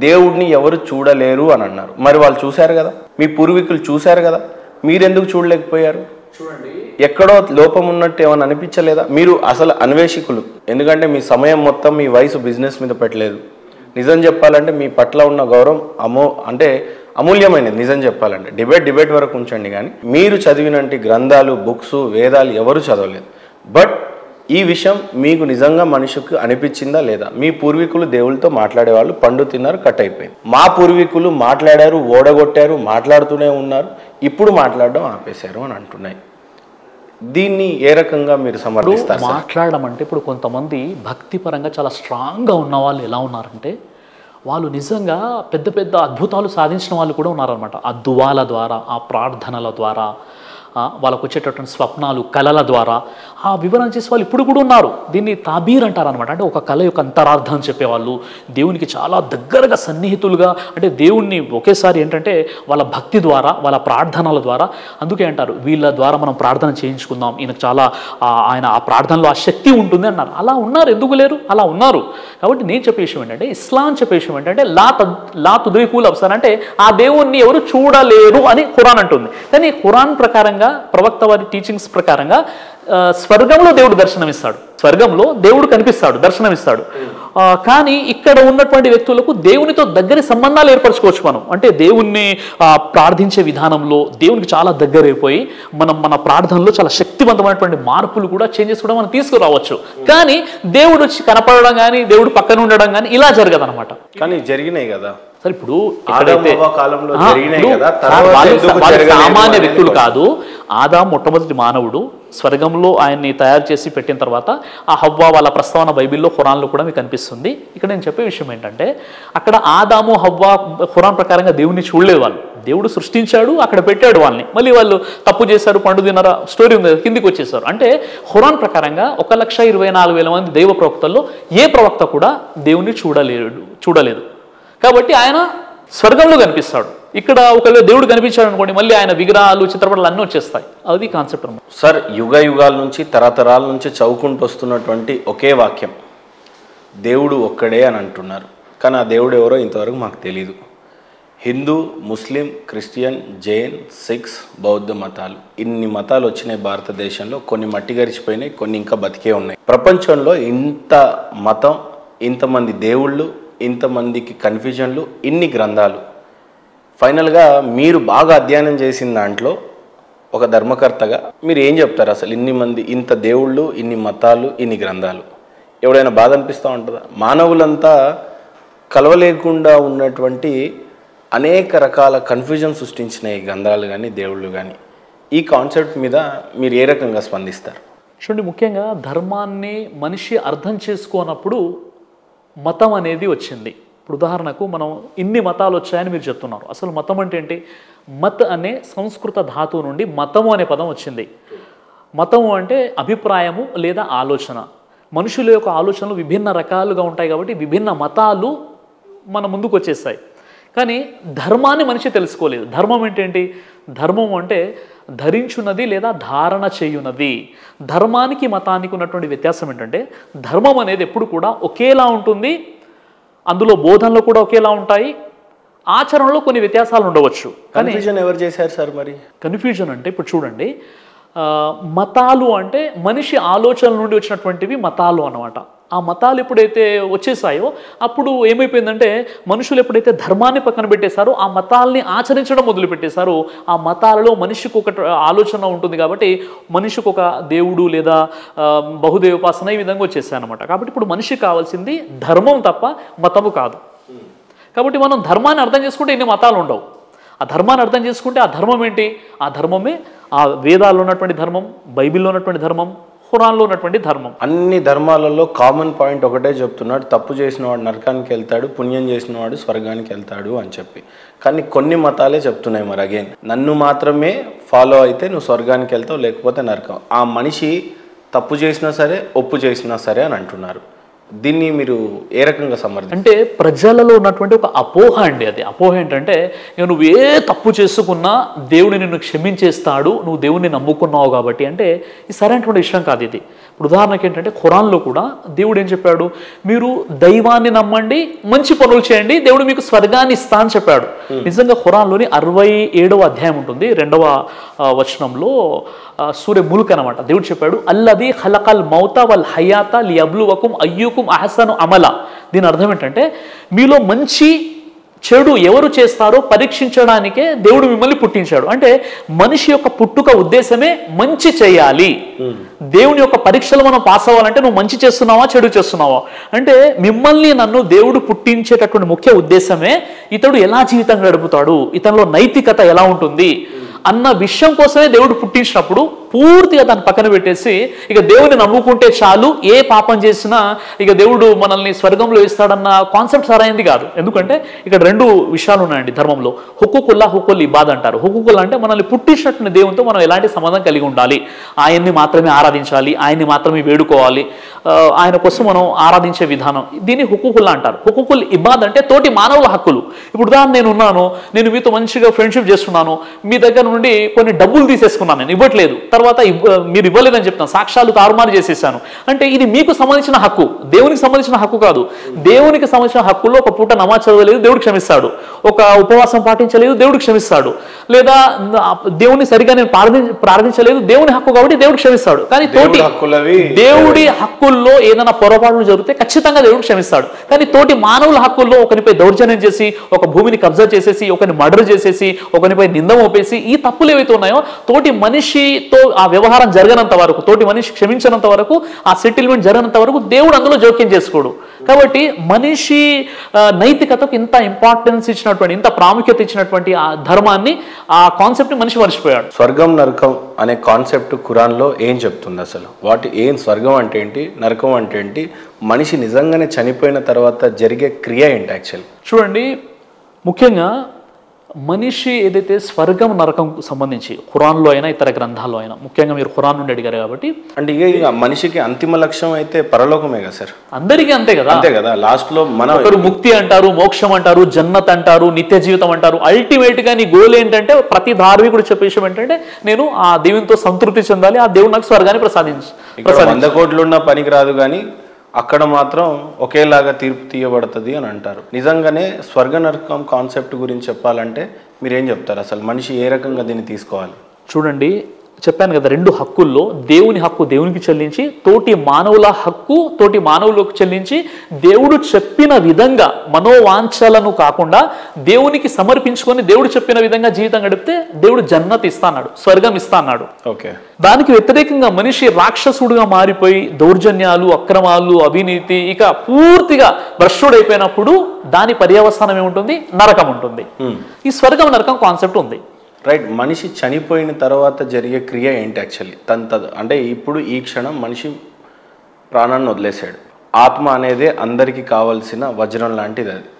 దేవుడిని ఎవరు చూడలేరు అని అన్నారు. మరి వాళ్ళు చూశారు కదా, మీ పూర్వీకులు చూశారు కదా, మీరెందుకు చూడలేకపోయారు? చూడండి, ఎక్కడో లోపం ఉన్నట్టు ఏమైనా అనిపించలేదా? మీరు అసలు అన్వేషికులు, ఎందుకంటే మీ సమయం మొత్తం మీ వయసు బిజినెస్ మీద పెట్టలేదు. నిజం చెప్పాలంటే మీ పట్ల ఉన్న గౌరవం అమూల్యమైనది. నిజం చెప్పాలంటే డిబేట్ వరకు ఉంచండి, కానీ మీరు చదివినట్టు గ్రంథాలు, బుక్స్, వేదాలు ఎవరు చదవలేదు. బట్ ఈ విషయం మీకు నిజంగా మనిషికి అనిపించిందా లేదా? మీ పూర్వీకులు దేవుళ్ళతో మాట్లాడేవాళ్ళు, పండు తిన్నారు, కట్ అయిపోయింది. మా పూర్వీకులు మాట్లాడారు, ఓడగొట్టారు, మాట్లాడుతూనే ఉన్నారు, ఇప్పుడు మాట్లాడడం ఆపేశారు అని అంటున్నాయి. దీన్ని ఏ రకంగా మీరు సమర్థిస్తారు? మాట్లాడడం అంటే ఇప్పుడు కొంతమంది భక్తిపరంగా చాలా స్ట్రాంగ్గా ఉన్న వాళ్ళు ఎలా ఉన్నారంటే, వాళ్ళు నిజంగా పెద్ద పెద్ద అద్భుతాలు సాధించిన వాళ్ళు కూడా ఉన్నారనమాట. ఆ దువాల ద్వారా, ఆ ప్రార్థనల ద్వారా, వాళ్ళకు వచ్చేటటువంటి స్వప్నాలు, కళల ద్వారా ఆ వివరణ చేసే వాళ్ళు ఇప్పుడు కూడా ఉన్నారు. దీన్ని తాబీర్ అంటారనమాట. అంటే ఒక కళ యొక్క అంతరార్థం చెప్పేవాళ్ళు, దేవునికి చాలా దగ్గరగా సన్నిహితులుగా, అంటే దేవుణ్ణి ఒకేసారి ఏంటంటే వాళ్ళ భక్తి ద్వారా, వాళ్ళ ప్రార్థనల ద్వారా, అందుకే అంటారు వీళ్ళ ద్వారా మనం ప్రార్థన చేయించుకుందాం, ఈయనకు చాలా ఆయన ఆ ప్రార్థనలో ఆ శక్తి ఉంటుంది అన్నారు. అలా ఉన్నారు, ఎందుకు లేరు? అలా ఉన్నారు. కాబట్టి నేను చెప్పే విషయం ఏంటంటే, ఇస్లాం చెప్పే విషయం ఏంటంటే లా తుద్రికుల్ అబ్సార్, అంటే ఆ దేవుణ్ణి ఎవరు చూడలేరు అని ఖురాన్ అంటుంది. కానీ ఖురాన్ ప్రకారంగా, ప్రవక్త వారి టీచింగ్స్ ప్రకారంగా స్వర్గంలో దేవుడు దర్శనమిస్తాడు, స్వర్గంలో దేవుడు కనిపిస్తాడు, దర్శనమిస్తాడు. కానీ ఇక్కడ ఉన్నటువంటి వ్యక్తులకు దేవునితో దగ్గరి సంబంధాలు ఏర్పరచుకోవచ్చు మనం. అంటే దేవుణ్ణి ప్రార్థించే విధానంలో దేవునికి చాలా దగ్గరైపోయి మన ప్రార్థనలో చాలా శక్తివంతమైనటువంటి మార్పులు కూడా, చేంజెస్ కూడా మనం తీసుకురావచ్చు. కానీ దేవుడు వచ్చి కనపడడం కానీ, దేవుడు పక్కన ఉండడం కానీ ఇలా జరగదనమాట. కానీ జరిగినాయి కదా సరే. ఇప్పుడు సామాన్య వ్యక్తులు కాదు. ఆదాం మొట్టమొదటి మానవుడు, స్వర్గంలో ఆయన్ని తయారు చేసి పెట్టిన తర్వాత ఆ హవ్వ వాళ్ళ ప్రస్తావన బైబిల్లో, ఖురాన్లో కూడా మీకు కనిపిస్తుంది. ఇక్కడ నేను చెప్పే విషయం ఏంటంటే, అక్కడ ఆదాము హవ్వ ఖురాన్ ప్రకారంగా దేవుణ్ణి చూడలేదు. వాళ్ళు దేవుడు సృష్టించాడు, అక్కడ పెట్టాడు వాళ్ళని, మళ్ళీ వాళ్ళు తప్పు చేశారు, పండు తిన్నారా, స్టోరీ ఉంది, కిందికి వచ్చేసారు. అంటే ఖురాన్ ప్రకారంగా 1,24,000 మంది దైవ ప్రవక్తల్లో ఏ ప్రవక్త కూడా దేవుణ్ణి చూడలేదు. కాబట్టి ఆయన స్వర్గంలో కనిపిస్తాడు. ఇక్కడ ఒకవేళ దేవుడు కనిపించాడు అనుకోండి, మళ్ళీ ఆయన విగ్రహాలు, చిత్రపటాలు అన్నీ వచ్చేస్తాయి. అది కాన్సెప్ట్ అన్నమాట. సార్, యుగాల నుంచి, తరతరాల నుంచి చదువుకుంటూ వస్తున్నటువంటి ఒకే వాక్యం, దేవుడు ఒక్కడే అని అంటున్నారు. కానీ ఆ దేవుడు ఎవరో ఇంతవరకు మాకు తెలీదు. హిందూ, ముస్లిం, క్రిస్టియన్, జైన్, సిఖ్స్, బౌద్ధ మతాలు, ఇన్ని మతాలు వచ్చినాయి భారతదేశంలో. కొన్ని మట్టి గరిచిపోయినాయి, కొన్ని ఇంకా బతికే ఉన్నాయి. ప్రపంచంలో ఇంత మతం, ఇంతమంది దేవుళ్ళు, ఇంతమందికి కన్ఫ్యూజన్లు, ఇన్ని గ్రంథాలు, ఫైనల్గా మీరు బాగా అధ్యయనం చేసిన దాంట్లో ఒక ధర్మకర్తగా మీరు ఏం చెప్తారు? అసలు ఇన్ని మంది, ఇంత దేవుళ్ళు, ఇన్ని మతాలు, ఇన్ని గ్రంథాలు, ఎవడైనా బాధ అనిపిస్తూ ఉంటుందా? మానవులంతా కలవలేకుండా ఉన్నటువంటి అనేక రకాల కన్ఫ్యూజన్ సృష్టించిన ఈ గ్రంథాలు కానీ, దేవుళ్ళు కానీ, ఈ కాన్సెప్ట్ మీద మీరు ఏ రకంగా స్పందిస్తారు? చూడండి, ముఖ్యంగా ధర్మాన్ని మనిషి అర్థం చేసుకోనప్పుడు మతం అనేది వచ్చింది. ఇప్పుడు ఉదాహరణకు మనం ఇన్ని మతాలు వచ్చాయని మీరు చెప్తున్నారు. అసలు మతం అంటే ఏంటి? మత్ అనే సంస్కృత ధాతువు నుండి మతము అనే పదం వచ్చింది. మతము అంటే అభిప్రాయము లేదా ఆలోచన. మనుషుల యొక్క ఆలోచనలు విభిన్న రకాలుగా ఉంటాయి కాబట్టి విభిన్న మతాలు మన ముందుకు వచ్చేస్తాయి. కానీ ధర్మాన్ని మనిషి తెలుసుకోలేదు. ధర్మం ఏంటేంటి? ధర్మం అంటే ధరించున్నది లేదా ధారణ చేయున్నది. ధర్మానికి మతానికి ఉన్నటువంటి వ్యత్యాసం ఏంటంటే, ధర్మం అనేది ఎప్పుడు కూడా ఒకేలా ఉంటుంది, అందులో బోధనలు కూడా ఒకేలా ఉంటాయి, ఆచరణలో కొన్ని వ్యత్యాసాలు ఉండవచ్చు. కన్ఫ్యూజన్ ఎవరు చేశారు సార్? మరి కన్ఫ్యూజన్ అంటే ఇప్పుడు చూడండి, మతాలు అంటే మనిషి ఆలోచనల నుండి వచ్చినటువంటివి మతాలు అన్నమాట. ఆ మతాలు ఎప్పుడైతే వచ్చేసాయో అప్పుడు ఏమైపోయిందంటే, మనుషులు ఎప్పుడైతే ధర్మాన్ని పక్కన పెట్టేశారో ఆ మతాల్ని ఆచరించడం మొదలుపెట్టేశారో, ఆ మతాలలో మనిషికి ఒక ఆలోచన ఉంటుంది కాబట్టి మనిషికి ఒక దేవుడు లేదా బహుదేవోపాసన ఈ విధంగా వచ్చేసాయి అనమాట. కాబట్టి ఇప్పుడు మనిషికి కావాల్సింది ధర్మం తప్ప మతము కాదు. కాబట్టి మనం ధర్మాన్ని అర్థం చేసుకుంటే ఇన్ని మతాలు ఉండవు. ఆ ధర్మాన్ని అర్థం చేసుకుంటే ఆ ధర్మం ఏంటి? ఆ ధర్మమే ఆ వేదాల్లో ఉన్నటువంటి ధర్మం, బైబిల్లో ఉన్నటువంటి ధర్మం, ఖురాన్లో ఉన్నటువంటి ధర్మం. అన్ని ధర్మాలలో కామన్ పాయింట్ ఒకటే చెప్తున్నాడు, తప్పు చేసిన వాడు నరకానికి వెళ్తాడు, పుణ్యం చేసిన వాడు స్వర్గానికి వెళ్తాడు అని చెప్పి. కానీ కొన్ని మతాలే చెప్తున్నాయి మరి అగైన్, నన్ను మాత్రమే ఫాలో అయితే నువ్వు స్వర్గానికి వెళ్తావు, లేకపోతే నరకం. ఆ మనిషి తప్పు చేసినా సరే, ఒప్పు చేసినా సరే అని అంటున్నారు. దీన్ని మీరు ఏ రకంగా సమర్థిస్తారు? అంటే ప్రజలలో ఉన్నటువంటి ఒక అపోహ అండి. అది అపోహ ఏంటంటే, నువ్వు ఏ తప్పు చేసుకున్నా దేవుడిని నిన్ను క్షమించేస్తాడు, నువ్వు దేవుడిని నమ్ముకున్నావు కాబట్టి. అంటే ఇది సరైనటువంటి విషయం కాదు. ఇది ఇప్పుడు ఉదాహరణకి ఏంటంటే ఖురాన్లో కూడా దేవుడు ఏం చెప్పాడు, మీరు దైవాన్ని నమ్మండి, మంచి పనులు చేయండి, దేవుడు మీకు స్వర్గాన్ని ఇస్తా అని చెప్పాడు. నిజంగా ఖురాన్లోని 67వ అధ్యాయం ఉంటుంది, 2వ వచనంలో సూరే ముల్క్ అనమాట. దేవుడు చెప్పాడు, అల్లది ఖలకల్ మౌత వల్ హయాత లియబ్లువకుం అయ్యుకుం అహసను అమల. దీని అర్థం ఏంటంటే మీలో మంచి చెడు ఎవరు చేస్తారో పరీక్షించడానికే దేవుడు మిమ్మల్ని పుట్టించాడు. అంటే మనిషి యొక్క పుట్టుక ఉద్దేశమే మంచి చేయాలి. దేవుని యొక్క పరీక్షలు మనం పాస్ అవ్వాలంటే నువ్వు మంచి చేస్తున్నావా చెడు చేస్తున్నావా అంటే మిమ్మల్ని నన్ను దేవుడు పుట్టించేటటువంటి ముఖ్య ఉద్దేశమే ఇతడు ఎలా జీవితం గడుపుతాడు, ఇతనిలో నైతికత ఎలా ఉంటుంది అన్న విషయం కోసమే దేవుడు పుట్టించినప్పుడు పూర్తిగా దాన్ని పక్కన పెట్టేసి ఇక దేవుని నమ్ముకుంటే చాలు, ఏ పాపం చేసినా ఇక దేవుడు మనల్ని స్వర్గంలో ఇస్తాడన్న కాన్సెప్ట్ సరైనది కాదు. ఎందుకంటే ఇక్కడ 2 విషయాలు ఉన్నాయండి ధర్మంలో. హుక్కుకుల్లా హుక్కుల్ ఇబాద్ అంటారు. హుక్కుకుల్లా అంటే మనల్ని పుట్టించినటువంటి దేవునితో మనం ఎలాంటి సంబంధం కలిగి ఉండాలి, ఆయన్ని మాత్రమే ఆరాధించాలి, ఆయన్ని మాత్రమే వేడుకోవాలి, ఆయన కోసం మనం ఆరాధించే విధానం, దీన్ని హుక్కుకుల్లా అంటారు. హుక్కుకుల్ ఇబాద్ అంటే తోటి మానవుల హక్కులు. ఇప్పుడు ఉదాహరణ నేను ఉన్నాను, నేను మీతో మంచిగా ఫ్రెండ్షిప్ చేస్తున్నాను, మీ దగ్గర నుండి కొన్ని డబ్బులు తీసేసుకున్నాను, నేను ఇవ్వట్లేదు, తర్వాత మీరు ఇవ్వలేదని చెప్తాను, సాక్ష్యాలు తారుమారు చేసేసాను అంటే ఇది మీకు సంబంధించిన హక్కు, దేవునికి సంబంధించిన హక్కు కాదు. దేవునికి సంబంధించిన హక్కుల్లో ఒక పూట నమాజ్ చదవలేదు, దేవుడు క్షమిస్తాడు. ఒక ఉపవాసం పాటించలేదు, దేవుడు క్షమిస్తాడు. లేదా దేవుని సరిగా నేను ప్రార్థించలేదు, దేవుని హక్కు కాబట్టి దేవుడు క్షమిస్తాడు. కానీ తోటి దేవుడి హక్కుల్లో ఏదైనా పొరపాట్లు జరిగితే ఖచ్చితంగా దేవుడు క్షమిస్తాడు. కానీ తోటి మానవుల హక్కుల్లో ఒకరిపై దౌర్జన్యం చేసి, ఒక భూమిని కబ్జా చేసేసి, ఒకరిని మర్డర్ చేసేసి, ఒకరిపై నింద మోపేసి, ఈ తప్పులు ఏవైతే ఉన్నాయో తోటి మనిషితో ఆ వ్యవహారం జరగనంత వరకు, తోటి మనిషి క్షమించినంత వరకు, ఆ సెటిల్మెంట్ జరగనంత వరకు దేవుడు అందులో జోక్యం చేసుకోడు. కాబట్టి మనిషి నైతికతకు ఇంత ఇంపార్టెన్స్ ఇచ్చినటువంటి, ఇంత ప్రాముఖ్యత ఇచ్చినటువంటి ఆ ధర్మాన్ని, ఆ కాన్సెప్ట్ మనిషి మర్చిపోయాడు. స్వర్గం నరకం అనే కాన్సెప్ట్ ఖురాన్లో ఏం చెప్తుంది అసలు? ఏం స్వర్గం అంటే ఏంటి, నరకం అంటే ఏంటి, మనిషి నిజంగానే చనిపోయిన తర్వాత జరిగే క్రియ ఏంటి యాక్చువల్? చూడండి, ముఖ్యంగా మనిషి ఏదైతే స్వర్గం నరకం సంబంధించి ఖురాన్లో అయినా ఇతర గ్రంథాల్లో అయినా, ముఖ్యంగా మీరు ఖురాన్ నుండి అడిగారు కాబట్టి, అంటే ఇక మనిషికి అంతిమ లక్ష్యం అయితే పరలోకమే కదా సార్? అందరికీ అంతే కదా. అంతే కదా. లాస్ట్ లో ఒకరు ముక్తి అంటారు, మోక్షం అంటారు, జన్నత్ అంటారు, నిత్య జీవితం అంటారు. అల్టిమేట్ గా నీ గోల్ ఏంటంటే, ప్రతి ధార్మికుడు చెప్పే విషయం ఏంటంటే, నేను ఆ దేవునితో సంతృప్తి చెందాలి, ఆ దేవుడు నాకు స్వర్గాన్ని ప్రసాదించు. 100 కోట్లున్న పనికి రాదు కానీ అక్కడ మాత్రం ఒకేలాగా తీర్పు తీయబడుతుంది అని అంటారు. నిజంగానే స్వర్గ నరకం కాన్సెప్ట్ గురించి చెప్పాలంటే మీరేం చెప్తారు? అసలు మనిషి ఏ రకంగా దీన్ని తీసుకోవాలి? చూడండి, చెప్పాను కదా, 2 హక్కుల్లో దేవుని హక్కు దేవునికి చెల్లించి, తోటి మానవుల హక్కు తోటి మానవులకు చెల్లించి, దేవుడు చెప్పిన విధంగా మనోవాంఛలను కాకుండా దేవునికి సమర్పించుకొని దేవుడు చెప్పిన విధంగా జీవితం గడిపితే దేవుడు జన్నత్ ఇస్తా అన్నాడు, స్వర్గం ఇస్తా అన్నాడు. ఓకే. దానికి వ్యతిరేకంగా మనిషి రాక్షసుడుగా మారిపోయి దౌర్జన్యాలు, అక్రమాలు, అవినీతి, ఇక పూర్తిగా భ్రష్టుడైపోయినప్పుడు దాని పర్యవసానం ఏముంటుంది? నరకం ఉంటుంది. ఈ స్వర్గం నరకం కాన్సెప్ట్ ఉంది. రైట్. మనిషి చనిపోయిన తర్వాత జరిగే క్రియ ఏంటి యాక్చువల్లీ? అంటే ఇప్పుడు ఈ క్షణం మనిషి ప్రాణాన్ని వదిలేశాడు. ఆత్మ అనేది అందరికీ కావాల్సిన వజ్రం లాంటిది. అది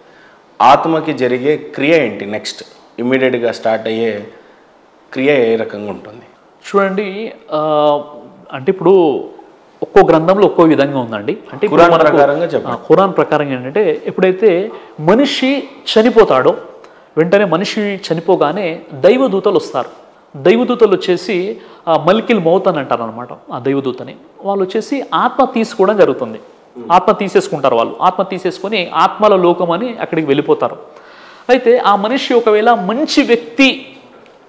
ఆత్మకి జరిగే క్రియ ఏంటి? నెక్స్ట్ ఇమ్మీడియట్గా స్టార్ట్ అయ్యే క్రియ ఏ రకంగా ఉంటుంది? చూడండి, అంటే ఇప్పుడు ఒక్కో గ్రంథంలో ఒక్కో విధంగా ఉందండి. అంటే ఖురాన్ ప్రకారం ఏంటంటే, ఎప్పుడైతే మనిషి చనిపోతాడో వెంటనే మనిషి చనిపోగానే దైవదూతలు వస్తారు. దైవదూతలు వచ్చేసి మల్కిల్ మౌత్ అని అంటారు అనమాట. ఆ దైవదూతని వాళ్ళు వచ్చేసి ఆత్మ తీసుకోవడం జరుగుతుంది. ఆత్మ తీసేసుకుంటారు వాళ్ళు. ఆత్మ తీసేసుకొని ఆత్మల లోకం అని అక్కడికి వెళ్ళిపోతారు. అయితే ఆ మనిషి ఒకవేళ మంచి వ్యక్తి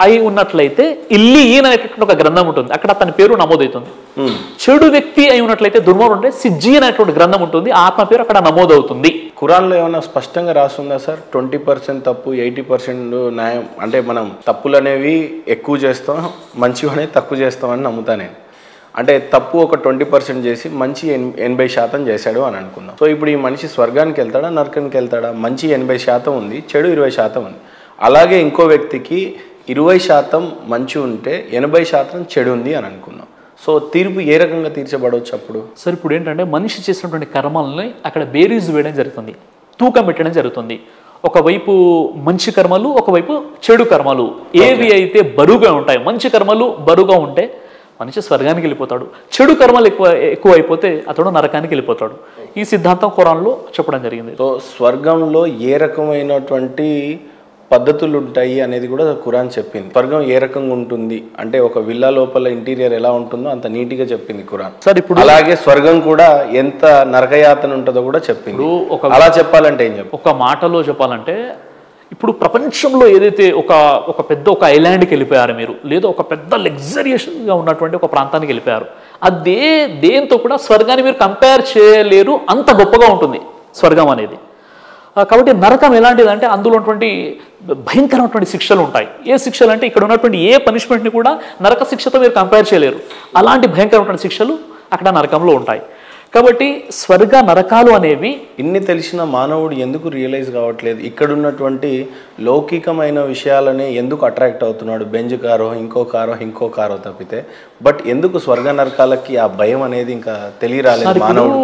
అయి ఉన్నట్లయితే ఇల్లీయన్ అనేటటువంటి ఒక గ్రంథం ఉంటుంది, అక్కడ అతని పేరు నమోదవుతుంది. చెడు వ్యక్తి అయి ఉన్నట్లయితే దుర్మార్గుడు ఉంటే సిజ్జీ అనేటువంటి గ్రంథం ఉంటుంది, ఆత్మ పేరు అక్కడ నమోదవుతుంది. ఖురాన్లో ఏమైనా స్పష్టంగా రాస్తుందా సార్? 20% తప్పు, 80% న్యాయం? అంటే మనం తప్పులు అనేవి ఎక్కువ చేస్తాం, మంచివి అనేవి తక్కువ చేస్తామని నమ్ముతా నేను. అంటే తప్పు ఒక 20% చేసి మంచి 80% చేశాడు అని అనుకుందాం. సో ఇప్పుడు ఈ మనిషి స్వర్గానికి వెళ్తాడా, నరకానికి వెళ్తాడా? మంచి 80% ఉంది, చెడు 20% ఉంది. అలాగే ఇంకో వ్యక్తికి 20% మంచి ఉంటే 80% చెడు ఉంది అని అనుకుందాం. సో తీర్పు ఏ రకంగా తీర్చబడవచ్చు అప్పుడు? సార్ ఇప్పుడు ఏంటంటే, మనిషి చేసినటువంటి కర్మల్ని అక్కడ బేరీజు వేయడం జరుగుతుంది, తూకం పెట్టడం జరుగుతుంది. ఒకవైపు మంచి కర్మలు, ఒకవైపు చెడు కర్మలు. ఏవి అయితే బరువుగా ఉంటాయి, మంచి కర్మలు బరువుగా ఉంటే మనిషి స్వర్గానికి వెళ్ళిపోతాడు, చెడు కర్మలు ఎక్కువ అయిపోతే అతడు నరకానికి వెళ్ళిపోతాడు. ఈ సిద్ధాంతం ఖురాన్లో చెప్పడం జరిగింది. సో స్వర్గంలో ఏ రకమైనటువంటి పద్ధతులు ఉంటాయి అనేది కూడా ఖురాన్ చెప్పింది. స్వర్గం ఏ రకంగా ఉంటుంది అంటే ఒక విల్లా లోపల ఇంటీరియర్ ఎలా ఉంటుందో అంత నీట్గా చెప్పింది ఖురాన్. సార్ ఇప్పుడు అలాగే స్వర్గం కూడా ఎంత నరకయాతన ఉంటుందో కూడా చెప్పింది. అలా చెప్పాలంటే ఏం చెప్పు, ఒక మాటలో చెప్పాలంటే ఇప్పుడు ప్రపంచంలో ఏదైతే ఒక పెద్ద ఒక ఐలాండ్కి వెళ్ళిపోయారు మీరు, లేదా ఒక పెద్ద లగ్జరియస్గా ఉన్నటువంటి ఒక ప్రాంతానికి వెళ్ళిపోయారు, దేంతో కూడా స్వర్గాన్ని మీరు కంపేర్ చేయలేరు, అంత గొప్పగా ఉంటుంది స్వర్గం అనేది. కాబట్టి నరకం ఎలాంటిదంటే అందులో ఉన్నటువంటి భయంకరమైనటువంటి శిక్షలు ఉంటాయి. ఏ శిక్షలు అంటే ఇక్కడ ఉన్నటువంటి ఏ పనిష్మెంట్ని కూడా నరక శిక్షతో మీరు కంపేర్ చేయలేరు, అలాంటి భయంకరమైనటువంటి శిక్షలు అక్కడ నరకంలో ఉంటాయి. కాబట్టి స్వర్గ నరకాలు అనేవి ఇన్ని తెలిసిన మానవుడు ఎందుకు రియలైజ్ కావట్లేదు? ఇక్కడ ఉన్నటువంటి లౌకికమైన విషయాలని ఎందుకు అట్రాక్ట్ అవుతున్నాడు? బెంజ్ కారో ఇంకో కారో తప్పితే, బట్ ఎందుకు స్వర్గ నరకాలకి ఆ భయం అనేది ఇంకా తెలియరాలేదు మానవుడు?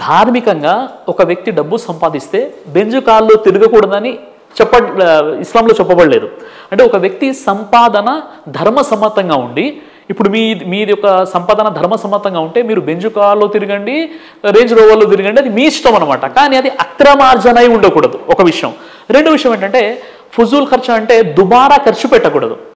ధార్మికంగా ఒక వ్యక్తి డబ్బు సంపాదిస్తే బెంజు కాల్లో తిరగకూడదని ఇస్లాంలో చెప్పబడలేదు. అంటే ఒక వ్యక్తి సంపాదన ధర్మసమ్మతంగా ఉండి, ఇప్పుడు మీది ఒక సంపాదన ధర్మసమ్మతంగా ఉంటే మీరు బెంజు కార్లో తిరగండి, రేంజ్ రోవర్లో తిరగండి, అది మీ ఇష్టం అనమాట. కానీ అది అక్రమార్జన అయి ఉండకూడదు ఒక విషయం. రెండో విషయం ఏంటంటే ఫుజూల్ ఖర్చు అంటే దుబారా ఖర్చు పెట్టకూడదు.